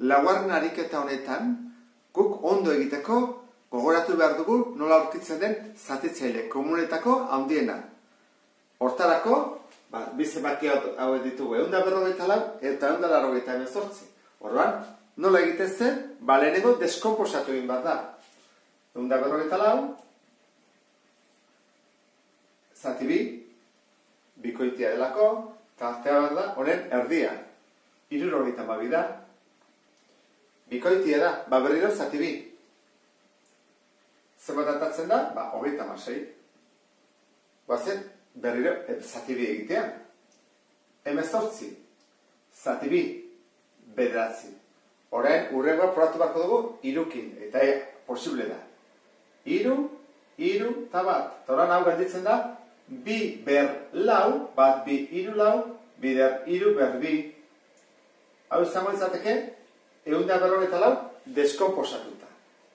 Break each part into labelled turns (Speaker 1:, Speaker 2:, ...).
Speaker 1: laugarren ariketa honetan, guk ondo egiteko gogoratu behar dugu nola aurkitzen den zatitzaile komunetako handiena. Hortarako, bi zenbaki hauek ditugu, 154 eta 198. Orduan, nola egiten zen, lehenengo deskomposatu egin bat da. 154, zati bi, bikoitia delako, tartea bat da, honen erdia. 72 da, bikoitia da, berriro zati bi. Zenbat datatzen da, 36. Guazen, berriro zati bi egitea. 18, zati bi, bederatzi. Orain, urrengoa probatu barko dugu, irukin, eta posible da. Iru, eta bat. Eta orain hau ganditzen da, bi ber lau, bat bi iru lau, bider iru ber bi. Hau izango izateke, 154 deskomposatuta.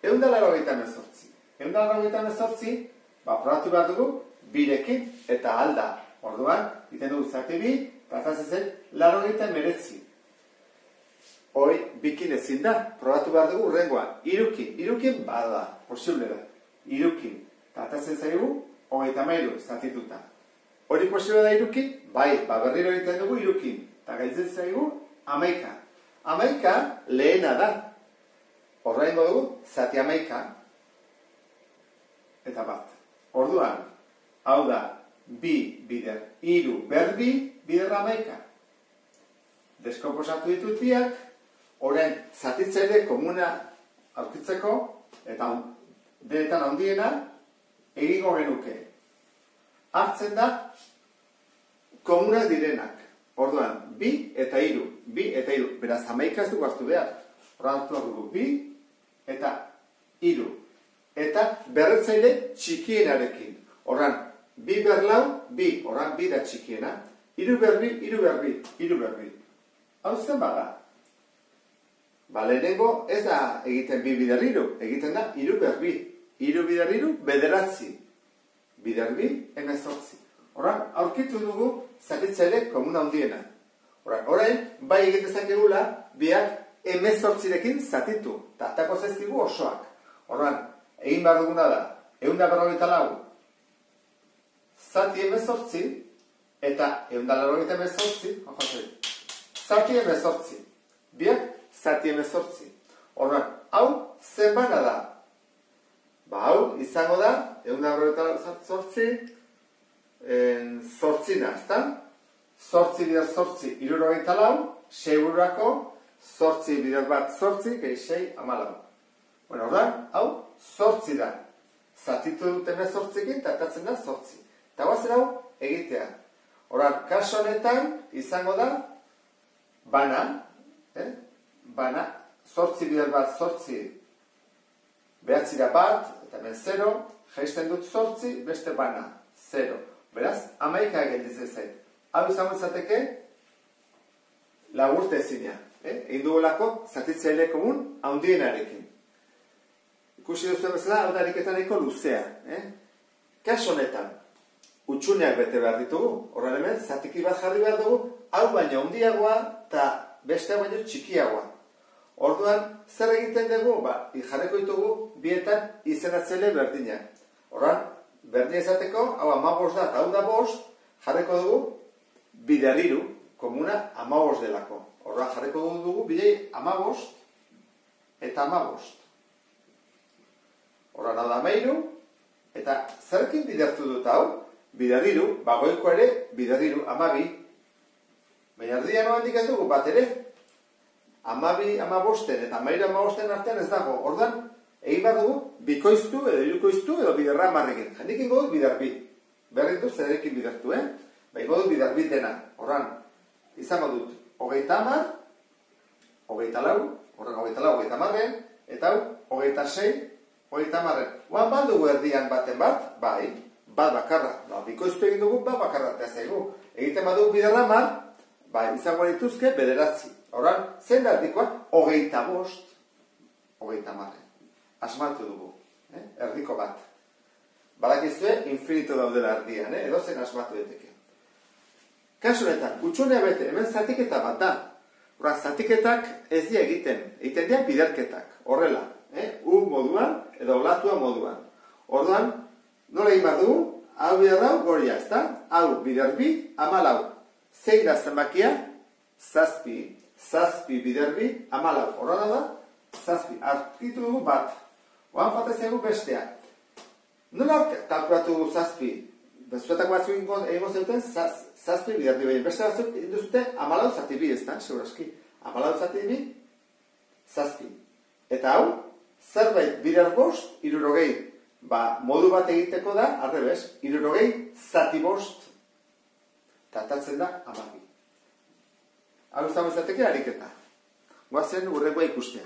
Speaker 1: 198. 198, probatu behar dugu, birekin eta alda. Orduan, iten dugu zati bi, eta zazen 89. Hoi, bikin ezin da, probatu behar dugu urrengoan. Irukin bada, posible da. Irukin, eta atatzen zaigu, 33 zatituta. Hori posible da irukin? Bai, berriro egiten dugu irukin. Eta gaitzen zaigu, 11. 11 lehena da. Horrein dugu, zati 11. Eta bat. Orduan, hau da, bi bider, iru berbi, bider 11. Deskomposatu ditut biak, orain zatitzaile komuna aurkitzeko, eta denetan handiena, egingo genuke. Hartzen da, komunak direnak. Orduan, bi eta iru. Beraz, 11 ez dugu hartu behar. Horra hartu dugu, bi eta iru. Eta berretzaile txikienarekin. Horran, bi berlau, bi. Horran, bi da txikiena. Iru berbi. Hau zen bada. Lehenengo ez da egiten bi bider iru. Egiten da, iru berbi. Iru bider iru, bederatzi. Bider bi, 18. Horran, aurkitu dugu zatitzaile komuna handiena. Horrein, bai egitezak egula, biak 18rekin zatitu. Eta atako zezkigu osoak. Horran, egin behar duguna da, 154, zati 18, eta 188, zati 18. Biak, zati 18. Horran, hau zenbana da. Hau, izango da, 188, zortzina, ezta? Zortzi bider zortzi, 74, segurako, zortzi bider bat zortzi, gehi 6, 14. Bueno, ordan, hau, zortzi da. Zatitu duten zortzikin, eta atatzen da zortzi. Eta guazen hau, egitea. Ordan, kaso honetan, izango da, bana, zortzi bider bat zortzi, behatzira bat, eta ben 0, jaisten dut zortzi, beste bana, 0. Beraz, 11 egin zait. Hau izango izateke, lagurte ezina. Egin dugulako, zatitzaile komun, handienarekin. Ikusi duzu bezala, hau da ariketaneko luzea. Kaso honetan, utxuneak bete behar ditugu. Horren hemen, zatiki bat jarri behar dugu, hau baino handiagoa eta beste baino txikiagoa. Orduan, zer egiten dugu? Jarreko ditugu, bietan izenatzaile berdinak. Horren, berdina izateko, hau 15 da eta hau da 5, jarreko dugu, bider iru, komuna 15 delako. Horren, jarreko dugu, bidei 15 eta 15. Horren, hau da 13, eta zerrekin bidertu dut hau? Bider iru, goiko ere, bider iru, 12. Baina erdia noa handik ez dugu, bat ere, 12, 15 eta 13 artean ez dago. Ordan, egin bat dugu, bikoiztu edo irukoiztu edo biderra marrekin. Jendik ingo dut bider bi. Berritu zerekin bidertu, Ingo dut bider bi dena. Ordan, izango dut, 30, 24, horren 24, 30, eta hau, 26, 30. Oan bat dugu erdian baten bat, bai, bat bakarra. Bikoiztu egin dugu, bat bakarra eta zaigu. Egiten bat dugu biderra mar, bai, izango dituzke bederatzi. Horren, zein da erdikoa? 25, 30. Asmatu dugu, erdiko bat. Badakizue, infinito daudela erdian, edo zen asmatu eteke. Kasu honetan, gutxunea bete, hemen zatiketa bat da. Horra, zatiketak ez dira egiten dira biderketak, horrela, U moduan edo olatua moduan. Orduan, nola egin behar dugu? Hau bidar dau, goria, ez da? Hau bider bi, 14. Zein da zenbakia? 7. 7 bider bi, 14. Horrela da, 7. Arkitu dugu bat. Oan fatezegu bestea. Nola kalkulatu 7? Bezuetako batzuk egingo zeuten 7 bider bi. Beste batzuk induzute 14 zati bi, ez da? Segurazki. 14 zati bi, 7. Eta hau, zerbait bider bost, 60. Modu bat egiteko da, arrebes, 60 zati bost, tratatzen da 12. Hau izan bezateke ariketa. Guazen urrengoa ikustea.